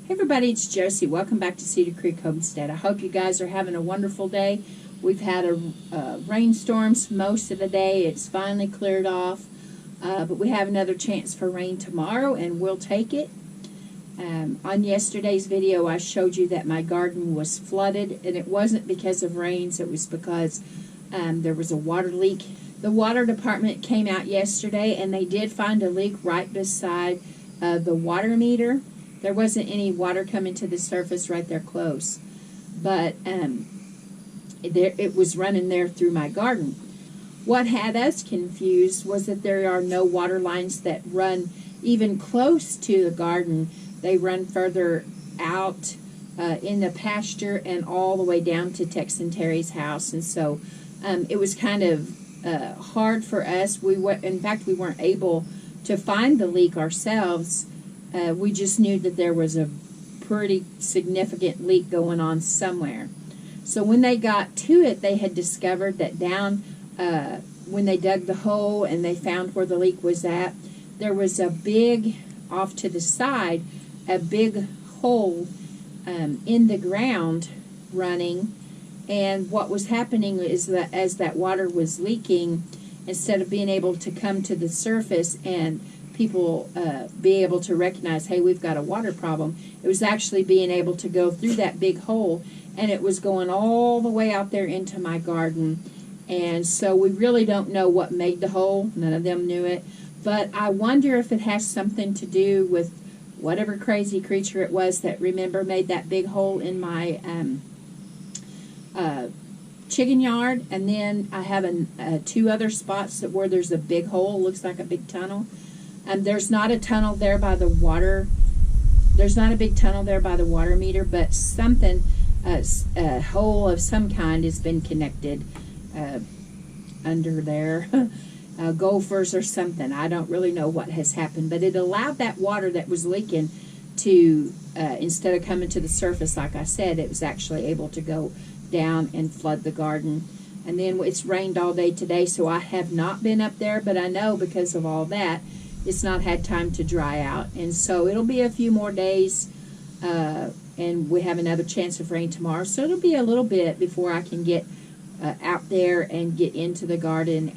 Hey everybody, it's Josie. Welcome back to Cedar Creek Homestead. I hope you guys are having a wonderful day. We've had a rainstorms most of the day. It's finally cleared off, but we have another chance for rain tomorrow, and we'll take it. On yesterday's video, I showed you that my garden was flooded, and it wasn't because of rains. It was because there was a water leak. The water department came out yesterday, and they did find a leak right beside the water meter. There wasn't any water coming to the surface right there close, but it was running there through my garden. What had us confused was that there are no water lines that run even close to the garden. They run further out in the pasture and all the way down to Tex and Terry's house, and so it was kind of hard for us. In fact, we weren't able to find the leak ourselves. We just knew that there was a pretty significant leak going on somewhere. So when they got to it, they had discovered that down, when they dug the hole and they found where the leak was at, there was a big, off to the side, a big hole in the ground running. And what was happening is that as that water was leaking, instead of being able to come to the surface and people be able to recognize, hey, we've got a water problem, it was actually being able to go through that big hole, and it was going all the way out there into my garden. And so we really don't know what made the hole. None of them knew it, but I wonder if it has something to do with whatever crazy creature it was that, remember, made that big hole in my chicken yard. And then I have two other spots where there's a big hole, looks like a big tunnel. There's not a tunnel there by the water. There's not a big tunnel there by the water meter, but something, a hole of some kind has been connected under there. Gophers or something. I don't really know what has happened, but it allowed that water that was leaking to, instead of coming to the surface, like I said, it was actually able to go down and flood the garden. And then it's rained all day today, so I have not been up there, but I know because of all that, it's not had time to dry out, and so it'll be a few more days, and we have another chance of rain tomorrow, so it'll be a little bit before I can get out there and get into the garden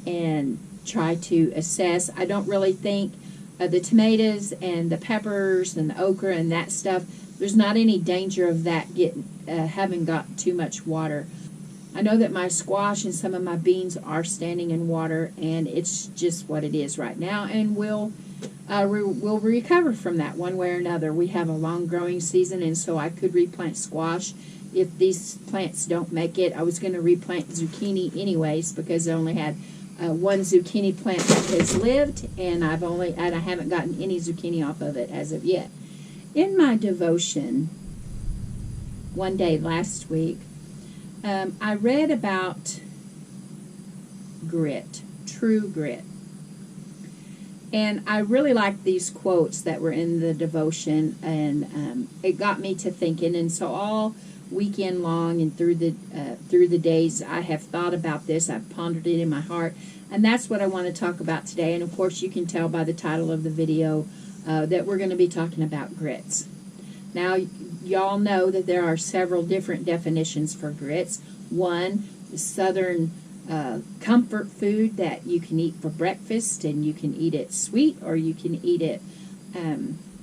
and try to assess. I don't really think the tomatoes and the peppers and the okra and that stuff, there's not any danger of that having got too much water. I know that my squash and some of my beans are standing in water, and it's just what it is right now, and we'll recover from that one way or another. We have a long growing season, and so I could replant squash if these plants don't make it. I was going to replant zucchini anyways because I only had one zucchini plant that has lived, and I haven't gotten any zucchini off of it as of yet. In my devotion one day last week, I read about grit, true grit. And I really liked these quotes that were in the devotion, and it got me to thinking. And so all weekend long and through the days, I have thought about this. I've pondered it in my heart, and that's what I want to talk about today. And of course, you can tell by the title of the video that we're going to be talking about grits. Now, y'all know that there are several different definitions for grits. One, the southern comfort food that you can eat for breakfast, and you can eat it sweet or you can eat it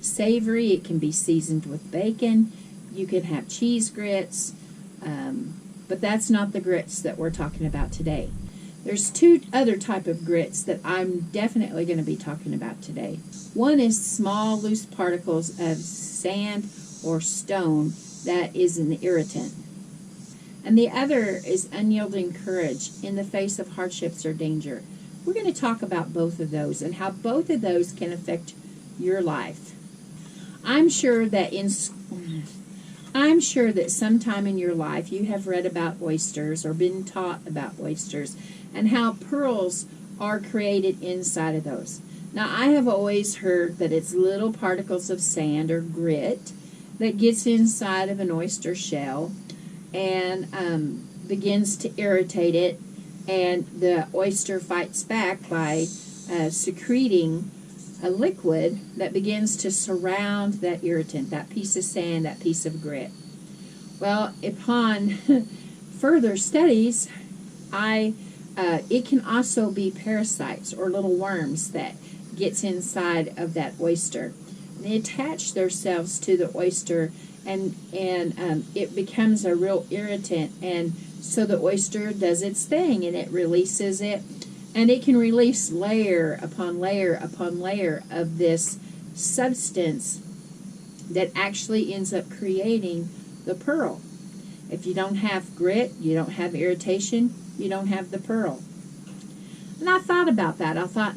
savory. It can be seasoned with bacon. You can have cheese grits, but that's not the grits that we're talking about today. There's two other type of grits that I'm definitely going to be talking about today. One is small, loose particles of sand or stone that is an irritant. And the other is unyielding courage in the face of hardships or danger. We're going to talk about both of those and how both of those can affect your life. I'm sure that sometime in your life you have read about oysters or been taught about oysters and how pearls are created inside of those. Now, I have always heard that it's little particles of sand or grit that gets inside of an oyster shell and begins to irritate it, and the oyster fights back by secreting a liquid that begins to surround that irritant, that piece of sand, that piece of grit. Well, upon further studies, it can also be parasites or little worms that gets inside of that oyster. And they attach themselves to the oyster, and it becomes a real irritant, and so the oyster does its thing and it releases it, and it can release layer upon layer upon layer of this substance that actually ends up creating the pearl. If you don't have grit, you don't have irritation, you don't have the pearl. And I thought about that. I thought,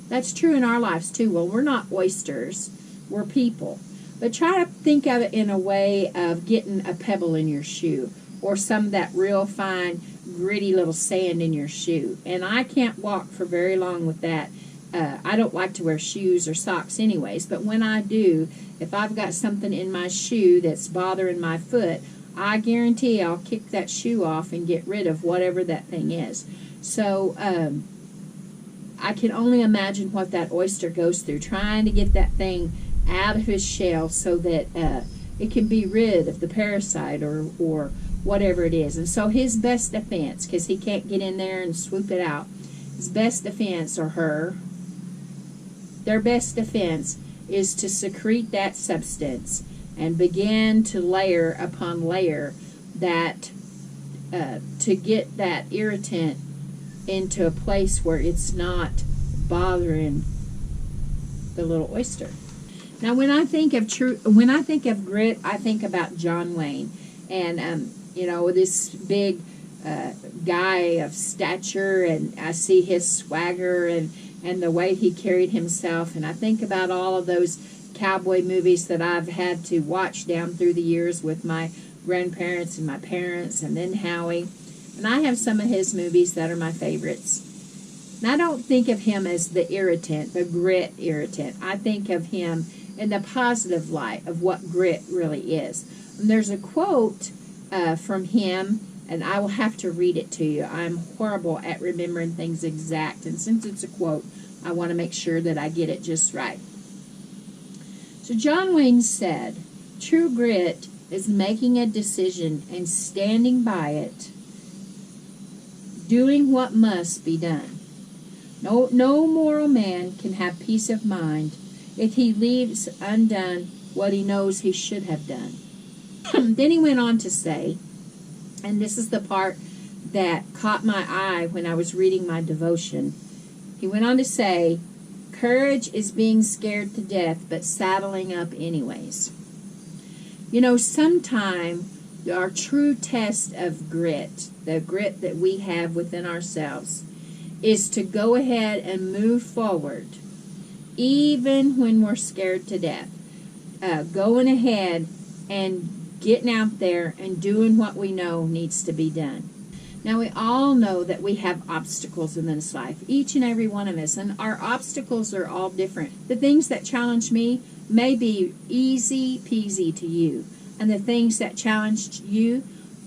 that's true in our lives too. Well, we're not oysters, we're people. But try to think of it in a way of getting a pebble in your shoe, or some of that real fine, gritty little sand in your shoe. And I can't walk for very long with that. I don't like to wear shoes or socks anyways, but when I do, if I've got something in my shoe that's bothering my foot, I guarantee I'll kick that shoe off and get rid of whatever that thing is. So I can only imagine what that oyster goes through, trying to get that thing out of his shell so that it can be rid of the parasite or whatever it is. And so his best defense, because he can't get in there and swoop it out, his best defense, or their best defense, is to secrete that substance and begin to layer upon layer that to get that irritant into a place where it's not bothering the little oyster. Now, when I think of grit, I think about John Wayne, and this big guy of stature, and I see his swagger and the way he carried himself, and I think about all of those cowboy movies that I've had to watch down through the years with my grandparents and my parents, and then Howie, and I have some of his movies that are my favorites. And I don't think of him as the irritant, the grit irritant. I think of him in the positive light of what grit really is. And there's a quote from him, and I will have to read it to you. I'm horrible at remembering things exact, and since it's a quote, I want to make sure that I get it just right. So John Wayne said, "True grit is making a decision and standing by it, doing what must be done. No moral man can have peace of mind if he leaves undone what he knows he should have done." Then he went on to say, and this is the part that caught my eye when I was reading my devotion. He went on to say, "Courage is being scared to death, but saddling up anyways." Sometime our true test of grit, the grit that we have within ourselves, is to go ahead and move forward, even when we're scared to death. Going ahead and getting out there and doing what we know needs to be done. Now, we all know that we have obstacles in this life, each and every one of us, and our obstacles are all different. The things that challenge me may be easy peasy to you, and the things that challenge you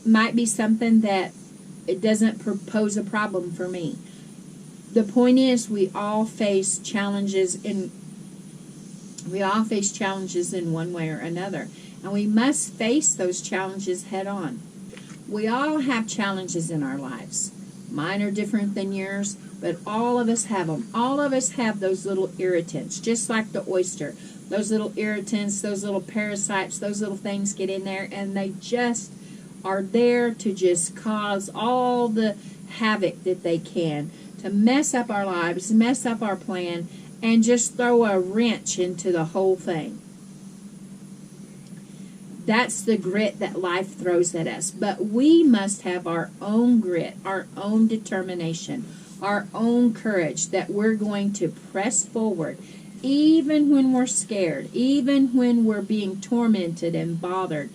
might be something that it doesn't pose a problem for me. The point is, we all face challenges in one way or another, and we must face those challenges head on. We all have challenges in our lives. Mine are different than yours, but all of us have them. All of us have those little irritants, just like the oyster. Those little irritants, those little parasites, those little things get in there, and they just are there to just cause all the havoc that they can, to mess up our lives, mess up our plan, and just throw a wrench into the whole thing. That's the grit that life throws at us. But we must have our own grit, our own determination, our own courage, that we're going to press forward, even when we're scared, even when we're being tormented and bothered,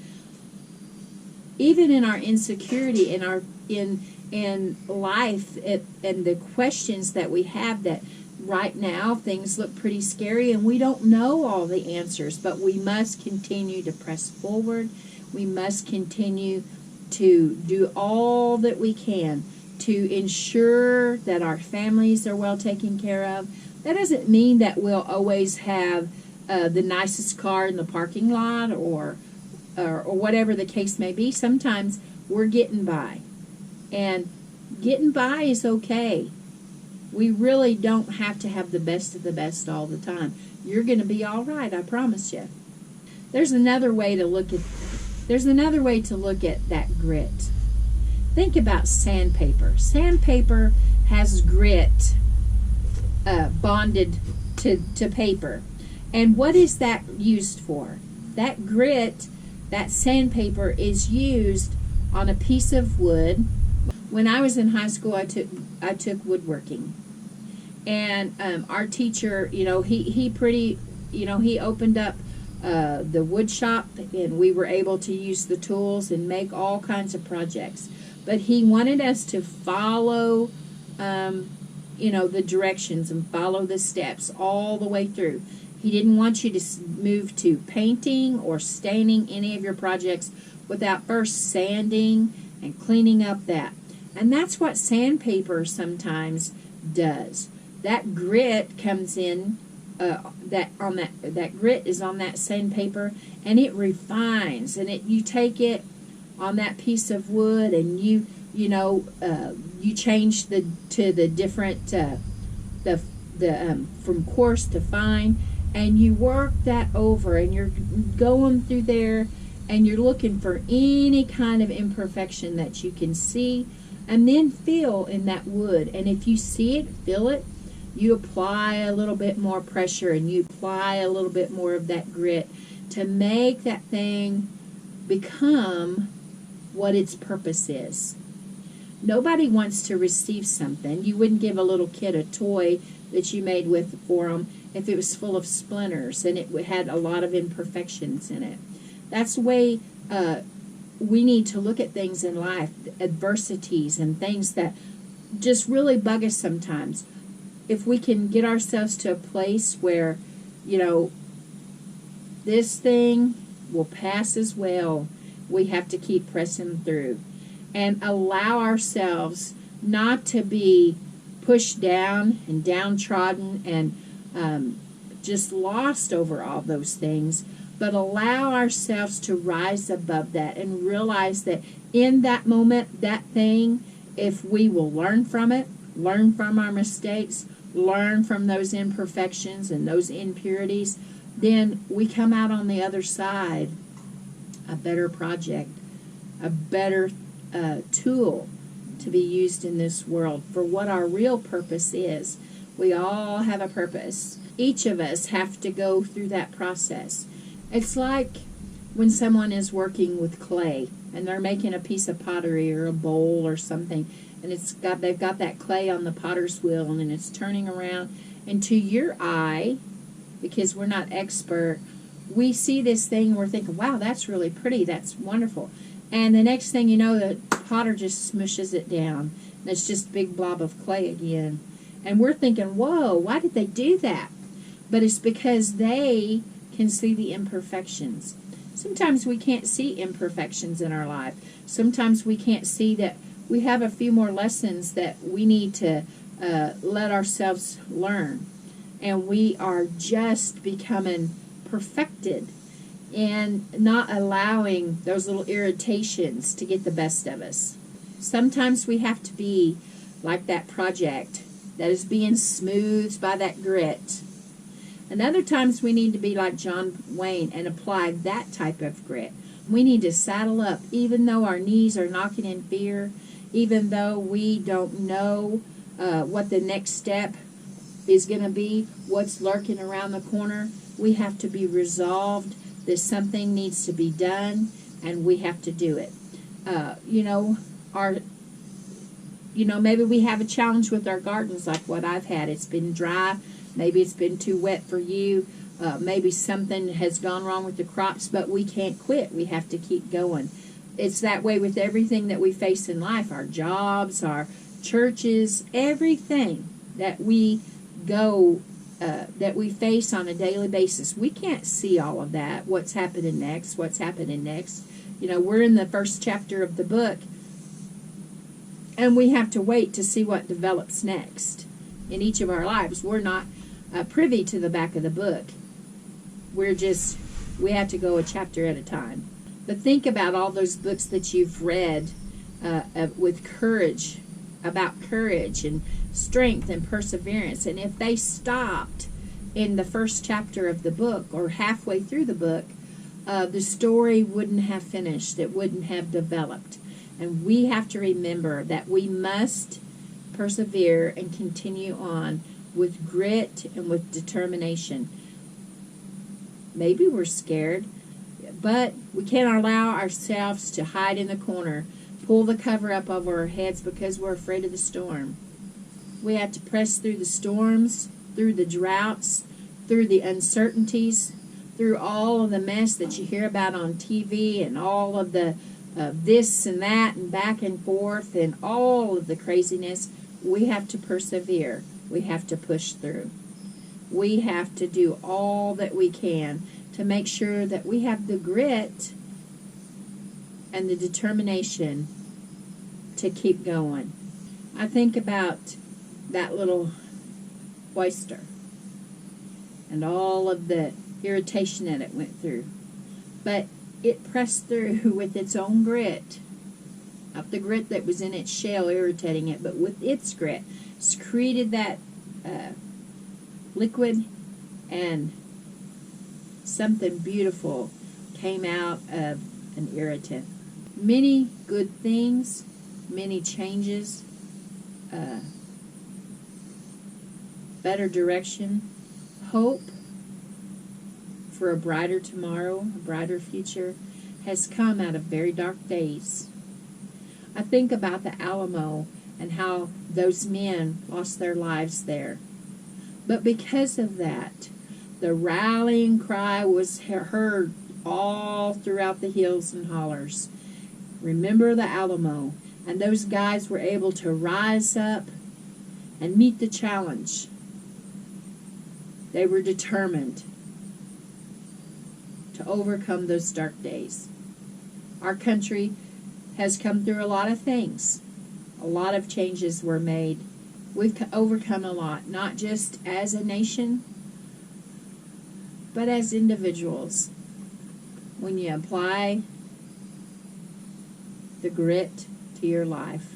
even in our insecurity, in life, and the questions that we have, that right now things look pretty scary and we don't know all the answers, but we must continue to press forward. We must continue to do all that we can to ensure that our families are well taken care of, That doesn't mean that we'll always have the nicest car in the parking lot or whatever the case may be. Sometimes we're getting by. And getting by is okay. We really don't have to have the best of the best all the time. You're going to be all right, I promise you. There's another way to look at that grit. Think about sandpaper. Sandpaper has grit bonded to paper. And what is that used for? That grit, that sandpaper, is used on a piece of wood. When I was in high school, I took woodworking. And our teacher, he opened up the wood shop, and we were able to use the tools and make all kinds of projects. But he wanted us to follow, the directions and follow the steps all the way through. He didn't want you to move to painting or staining any of your projects without first sanding and cleaning up that. And that's what sandpaper sometimes does. That grit comes in. That grit is on that sandpaper, and it refines. And you take it on that piece of wood, and you change to the different from coarse to fine, and you work that over, and you're going through there, and you're looking for any kind of imperfection that you can see, and then feel in that wood. And if you see it, feel it, you apply a little bit more pressure, and you apply a little bit more of that grit to make that thing become what its purpose is. Nobody wants to receive something. You wouldn't give a little kid a toy that you made for them if it was full of splinters and it had a lot of imperfections in it. That's the way we need to look at things in life, adversities and things that just really bug us sometimes. If we can get ourselves to a place where, this thing will pass as well, we have to keep pressing through and allow ourselves not to be pushed down and downtrodden and just lost over all those things, but allow ourselves to rise above that and realize that in that moment, that thing, if we will learn from it, learn from our mistakes, learn from those imperfections and those impurities, then we come out on the other side a better project, a better tool to be used in this world for what our real purpose is. We all have a purpose. Each of us have to go through that process. It's like when someone is working with clay and they're making a piece of pottery or a bowl or something, and they've got that clay on the potter's wheel, and it's turning around, and to your eye, because we're not expert, we see this thing and we're thinking, wow, that's really pretty, that's wonderful. And the next thing you know, the potter just smushes it down, and it's just a big blob of clay again. And we're thinking, whoa, why did they do that? But it's because they can see the imperfections. Sometimes we can't see imperfections in our life. Sometimes we can't see that we have a few more lessons that we need to let ourselves learn. And we are just becoming perfected and not allowing those little irritations to get the best of us. Sometimes we have to be like that project that is being smoothed by that grit. And other times we need to be like John Wayne and apply that type of grit. We need to saddle up even though our knees are knocking in fear, even though we don't know what the next step is going to be, what's lurking around the corner. We have to be resolved that something needs to be done, and we have to do it. Maybe we have a challenge with our gardens like what I've had. It's been dry. Maybe it's been too wet for you. Maybe something has gone wrong with the crops, but we can't quit. We have to keep going. It's that way with everything that we face in life, our jobs, our churches, everything that we that we face on a daily basis. We can't see all of that, what's happening next. We're in the first chapter of the book, and we have to wait to see what develops next in each of our lives. We're not privy to the back of the book. We have to go a chapter at a time. But think about all those books that you've read with courage, about courage and strength and perseverance. And if they stopped in the first chapter of the book or halfway through the book, the story wouldn't have finished. It wouldn't have developed. And we have to remember that we must persevere and continue on with grit and with determination. Maybe we're scared, but we can't allow ourselves to hide in the corner, pull the cover up over our heads because we're afraid of the storm. We have to press through the storms, through the droughts, through the uncertainties, through all of the mess that you hear about on TV and all of the this and that and back and forth and all of the craziness. We have to persevere. We have to push through. We have to do all that we can to make sure that we have the grit and the determination to keep going. I think about that little oyster and all of the irritation that it went through. But it pressed through with its own grit. Not the grit that was in its shell irritating it, but with its grit. Secreted that liquid, and something beautiful came out of an irritant. Many good things, many changes, better direction, hope for a brighter tomorrow, a brighter future, has come out of very dark days. I think about the Alamo and how those men lost their lives there. But because of that, the rallying cry was heard all throughout the hills and hollers. Remember the Alamo. And those guys were able to rise up and meet the challenge. They were determined to overcome those dark days. Our country has come through a lot of things. A lot of changes were made. We've overcome a lot, not just as a nation, but as individuals. When you apply the grit to your life,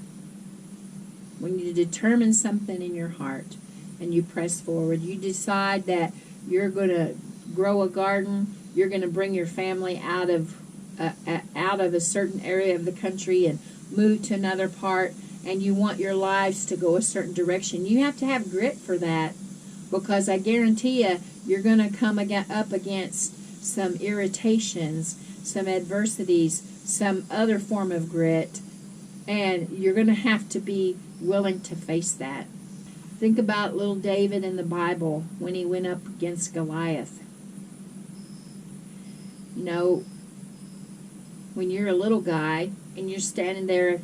when you determine something in your heart and you press forward, you decide that you're going to grow a garden, you're going to bring your family out of a certain area of the country and move to another part, and you want your lives to go a certain direction. You have to have grit for that, because I guarantee you're going to come up against some irritations, some adversities, some other form of grit, and you're going to have to be willing to face that. Think about little David in the Bible when he went up against Goliath. You know, when you're a little guy and you're standing there,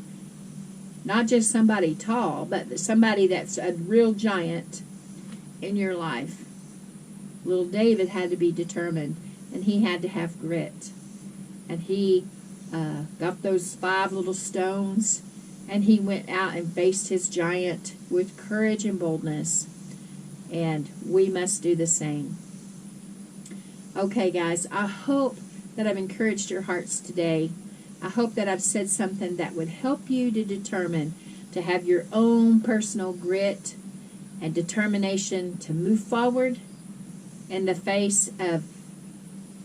not just somebody tall, but somebody that's a real giant in your life. Little David had to be determined, and he had to have grit. And he got those 5 little stones, and he went out and faced his giant with courage and boldness. And we must do the same. Okay, guys, I hope that I've encouraged your hearts today. I hope that I've said something that would help you to determine to have your own personal grit and determination to move forward in the face of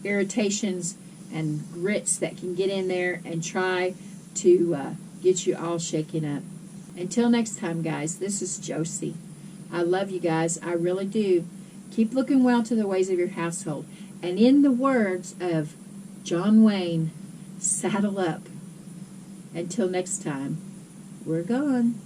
irritations and grits that can get in there and try to get you all shaken up. Until next time, guys, this is Josie. I love you guys. I really do. Keep looking well to the ways of your household. And in the words of John Wayne, saddle up. Until next time, we're gone.